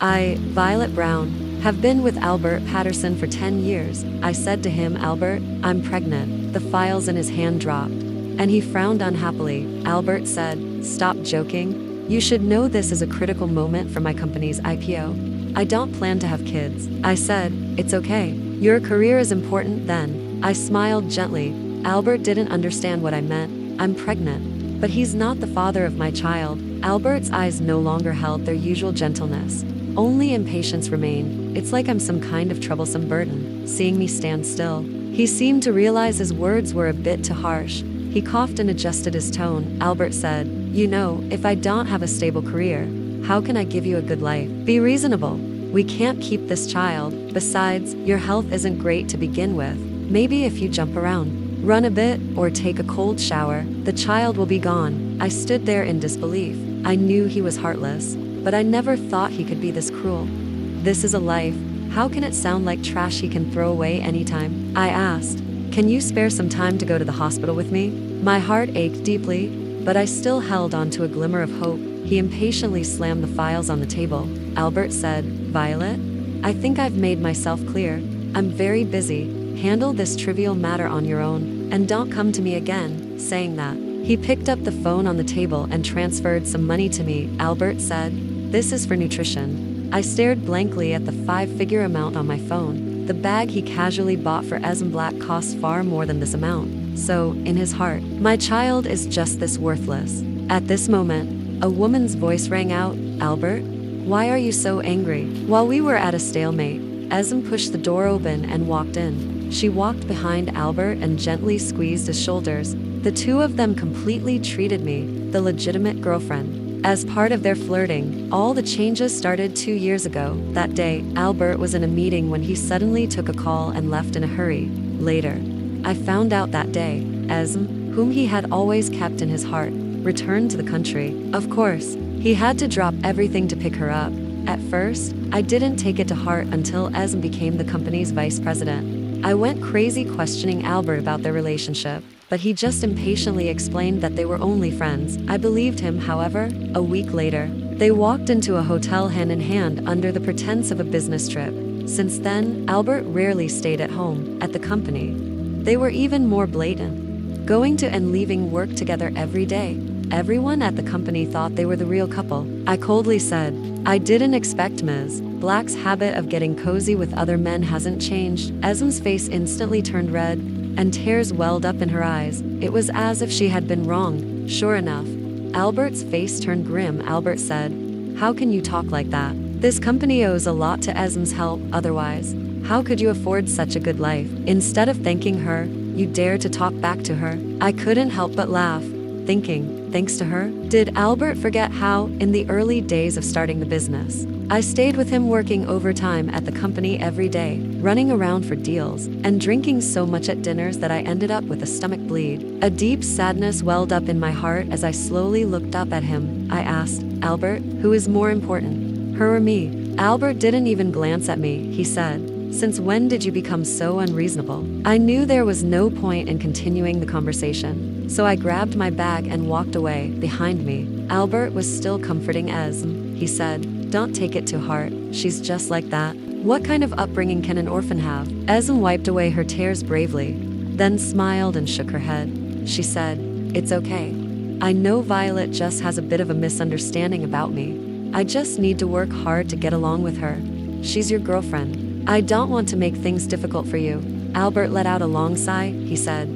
I, Violet Brown, have been with Albert Paterson for 10 years. I said to him, Albert, I'm pregnant. The files in his hand dropped, and he frowned unhappily. Albert said, stop joking. You should know this is a critical moment for my company's IPO. I don't plan to have kids. I said, it's okay. Your career is important then. I smiled gently. Albert didn't understand what I meant. I'm pregnant. But he's not the father of my child. Albert's eyes no longer held their usual gentleness. Only impatience remained. It's like I'm some kind of troublesome burden, seeing me stand still. He seemed to realize his words were a bit too harsh. He coughed and adjusted his tone. Albert said, you know, if I don't have a stable career, how can I give you a good life? Be reasonable. We can't keep this child. Besides, your health isn't great to begin with. Maybe if you jump around, run a bit, or take a cold shower, the child will be gone. I stood there in disbelief. I knew he was heartless, but I never thought he could be this cruel. This is a life. How can it sound like trash he can throw away anytime? I asked, can you spare some time to go to the hospital with me? My heart ached deeply, but I still held on to a glimmer of hope. He impatiently slammed the files on the table. Albert said, Violet, I think I've made myself clear. I'm very busy. Handle this trivial matter on your own, and don't come to me again. Saying that, he picked up the phone on the table and transferred some money to me. Albert said, this is for nutrition. I stared blankly at the 5-figure amount on my phone. The bag he casually bought for Black cost far more than this amount. So, in his heart, my child is just this worthless. At this moment, a woman's voice rang out, Albert, why are you so angry? While we were at a stalemate, Esm pushed the door open and walked in. She walked behind Albert and gently squeezed his shoulders. The two of them completely treated me, the legitimate girlfriend, as part of their flirting. All the changes started 2 years ago. That day, Albert was in a meeting when he suddenly took a call and left in a hurry. Later, I found out that day, Esm, whom he had always kept in his heart, returned to the country. Of course, he had to drop everything to pick her up. At first, I didn't take it to heart until Esm became the company's vice president. I went crazy questioning Albert about their relationship, but he just impatiently explained that they were only friends. I believed him, however. A week later, they walked into a hotel hand in hand under the pretense of a business trip. Since then, Albert rarely stayed at home, at the company. They were even more blatant, going to and leaving work together every day. Everyone at the company thought they were the real couple. I coldly said, I didn't expect Ms. Black's habit of getting cozy with other men hasn't changed. Esm's face instantly turned red, and tears welled up in her eyes. It was as if she had been wrong. Sure enough, Albert's face turned grim. Albert said, how can you talk like that? This company owes a lot to Esm's help, otherwise, how could you afford such a good life? Instead of thanking her, you dare to talk back to her. I couldn't help but laugh, thinking, thanks to her? Did Albert forget how, in the early days of starting the business, I stayed with him working overtime at the company every day, running around for deals, and drinking so much at dinners that I ended up with a stomach bleed. A deep sadness welled up in my heart as I slowly looked up at him. I asked, Albert, who is more important, her or me? Albert didn't even glance at me. He said, since when did you become so unreasonable? I knew there was no point in continuing the conversation, so I grabbed my bag and walked away. Behind me, Albert was still comforting Esm. He said, don't take it to heart, she's just like that. What kind of upbringing can an orphan have? Esm wiped away her tears bravely, then smiled and shook her head. She said, it's okay. I know Violet just has a bit of a misunderstanding about me. I just need to work hard to get along with her. She's your girlfriend. I don't want to make things difficult for you. Albert let out a long sigh. He said,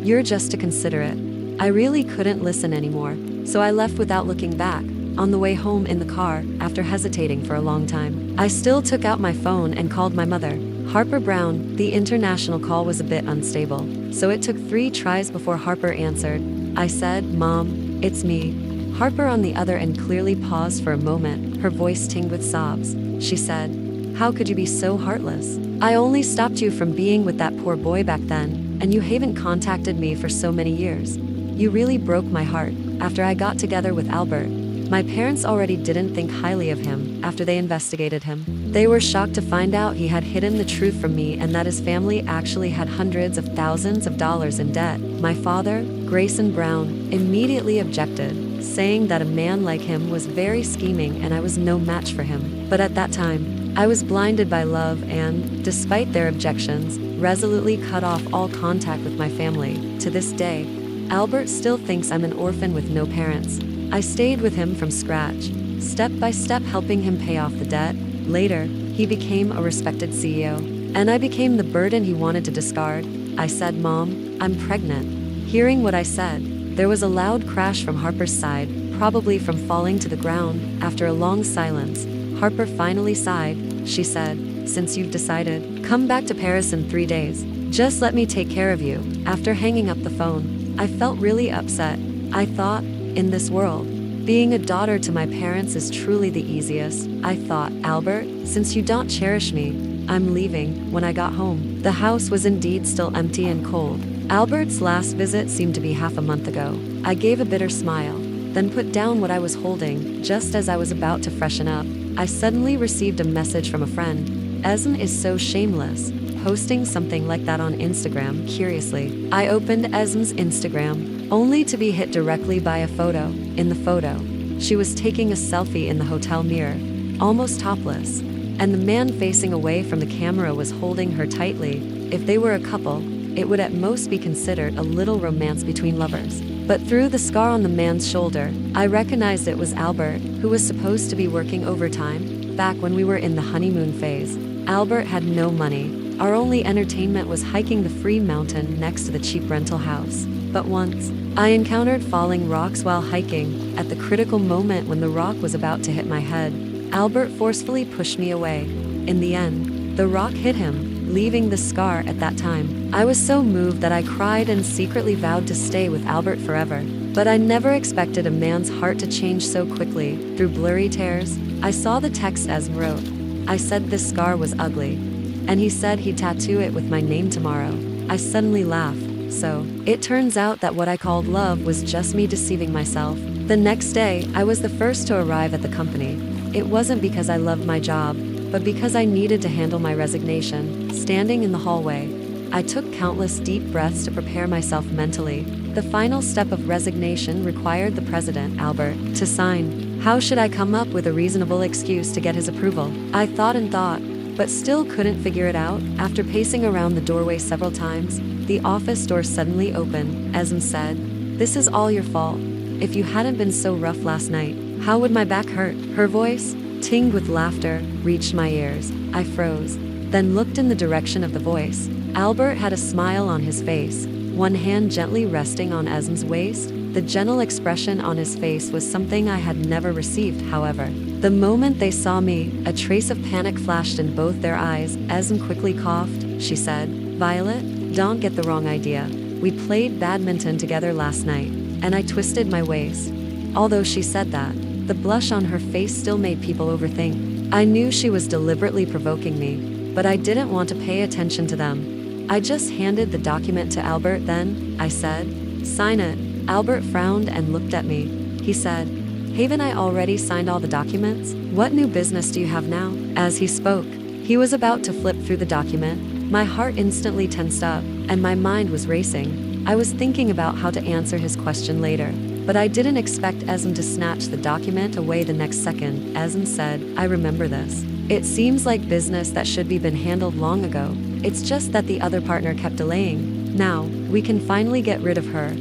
you're just too considerate. I really couldn't listen anymore, so I left without looking back. On the way home in the car, after hesitating for a long time, I still took out my phone and called my mother. Harper Brown. The international call was a bit unstable, so it took 3 tries before Harper answered. I said, Mom, it's me. Harper on the other end clearly paused for a moment, her voice tinged with sobs. She said, how could you be so heartless? I only stopped you from being with that poor boy back then, and you haven't contacted me for so many years. You really broke my heart. After I got together with Albert, my parents already didn't think highly of him. After they investigated him, they were shocked to find out he had hidden the truth from me and that his family actually had hundreds of thousands of dollars in debt. My father, Grayson Brown, immediately objected. saying that a man like him was very scheming and I was no match for him. But at that time, I was blinded by love and, despite their objections, resolutely cut off all contact with my family. To this day, Albert still thinks I'm an orphan with no parents. I stayed with him from scratch, step by step helping him pay off the debt. Later, he became a respected CEO, and I became the burden he wanted to discard. I said, "Mom, I'm pregnant." Hearing what I said, there was a loud crash from Harper's side, probably from falling to the ground. After a long silence, Harper finally sighed. She said, "Since you've decided, come back to Paris in 3 days. Just let me take care of you." After hanging up the phone, I felt really upset. I thought, in this world, being a daughter to my parents is truly the easiest. I thought, "Albert, since you don't cherish me, I'm leaving." When I got home, the house was indeed still empty and cold. Albert's last visit seemed to be half a month ago. I gave a bitter smile, then put down what I was holding. Just as I was about to freshen up, I suddenly received a message from a friend. Esm is so shameless, posting something like that on Instagram. Curiously, I opened Esm's Instagram, only to be hit directly by a photo. In the photo, she was taking a selfie in the hotel mirror, almost topless, and the man facing away from the camera was holding her tightly. If they were a couple, it would at most be considered a little romance between lovers. But through the scar on the man's shoulder, I recognized it was Albert, who was supposed to be working overtime. Back when we were in the honeymoon phase, Albert had no money. Our only entertainment was hiking the free mountain next to the cheap rental house. But once, I encountered falling rocks while hiking. At the critical moment when the rock was about to hit my head, Albert forcefully pushed me away. In the end, the rock hit him, leaving the scar. At that time, I was so moved that I cried and secretly vowed to stay with Albert forever. But I never expected a man's heart to change so quickly. Through blurry tears, I saw the text Esm wrote. I said this scar was ugly, and he said he'd tattoo it with my name tomorrow. I suddenly laughed. So, it turns out that what I called love was just me deceiving myself. The next day, I was the first to arrive at the company. It wasn't because I loved my job, but because I needed to handle my resignation. Standing in the hallway, I took countless deep breaths to prepare myself mentally. The final step of resignation required the president, Albert, to sign. How should I come up with a reasonable excuse to get his approval? I thought and thought, but still couldn't figure it out. After pacing around the doorway several times, the office door suddenly opened. Esm said, "This is all your fault. If you hadn't been so rough last night, how would my back hurt?" Her voice, tinged with laughter, reached my ears. I froze, then looked in the direction of the voice. Albert had a smile on his face, one hand gently resting on Esm's waist. The gentle expression on his face was something I had never received. However, the moment they saw me, a trace of panic flashed in both their eyes. Esm quickly coughed. She said, "Violet, don't get the wrong idea. We played badminton together last night, and I twisted my waist." Although she said that, the blush on her face still made people overthink. I knew she was deliberately provoking me, but I didn't want to pay attention to them. I just handed the document to Albert. Then, I said, "Sign it." Albert frowned and looked at me. He said, "Haven't I already signed all the documents? What new business do you have now?" As he spoke, he was about to flip through the document. My heart instantly tensed up, and my mind was racing. I was thinking about how to answer his question later, but I didn't expect Esm to snatch the document away the next second. Esm said, "I remember this. It seems like business that should be been handled long ago. It's just that the other partner kept delaying. Now, we can finally get rid of her.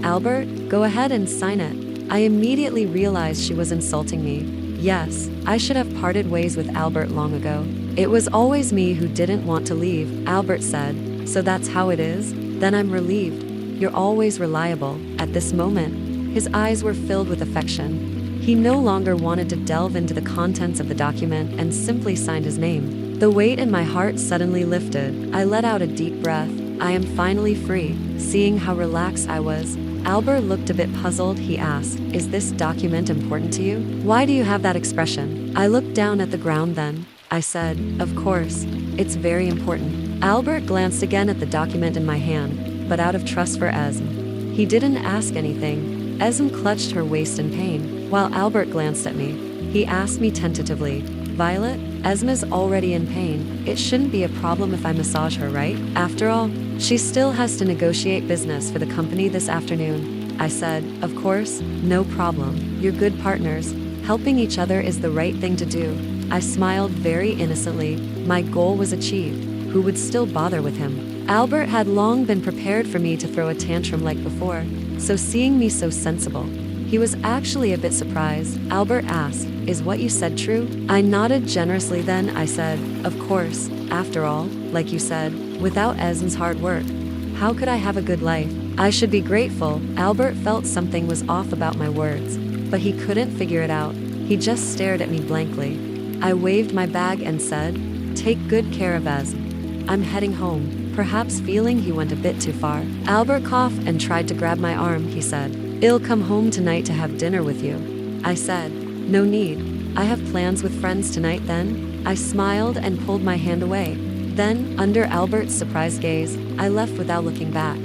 Albert, go ahead and sign it." I immediately realized she was insulting me. Yes, I should have parted ways with Albert long ago. It was always me who didn't want to leave. Albert said, "So that's how it is? Then I'm relieved. You're always reliable." At this moment, his eyes were filled with affection. He no longer wanted to delve into the contents of the document and simply signed his name. The weight in my heart suddenly lifted. I let out a deep breath. I am finally free. Seeing how relaxed I was, Albert looked a bit puzzled. He asked, "Is this document important to you? Why do you have that expression?" I looked down at the ground then. I said, "Of course, it's very important." Albert glanced again at the document in my hand, but out of trust for Esm, he didn't ask anything. Esm clutched her waist in pain, while Albert glanced at me. He asked me tentatively, "Violet, Esm is already in pain. It shouldn't be a problem if I massage her, right? After all, she still has to negotiate business for the company this afternoon." I said. Of course, no problem. You're good partners. Helping each other is the right thing to do. I smiled very innocently. My goal was achieved. Who would still bother with him? Albert had long been prepared for me to throw a tantrum like before, so seeing me so sensible, he was actually a bit surprised. Albert asked, "Is what you said true?" I nodded generously. Then I said, "Of course, after all, like you said, without Esm's hard work, how could I have a good life? I should be grateful." Albert felt something was off about my words, but he couldn't figure it out. He just stared at me blankly. I waved my bag and said, "Take good care of Esm. I'm heading home," perhaps feeling he went a bit too far. Albert coughed and tried to grab my arm. He said, "I'll come home tonight to have dinner with you." I said, "No need. I have plans with friends tonight then." I smiled and pulled my hand away. Then, under Albert's surprised gaze, I left without looking back.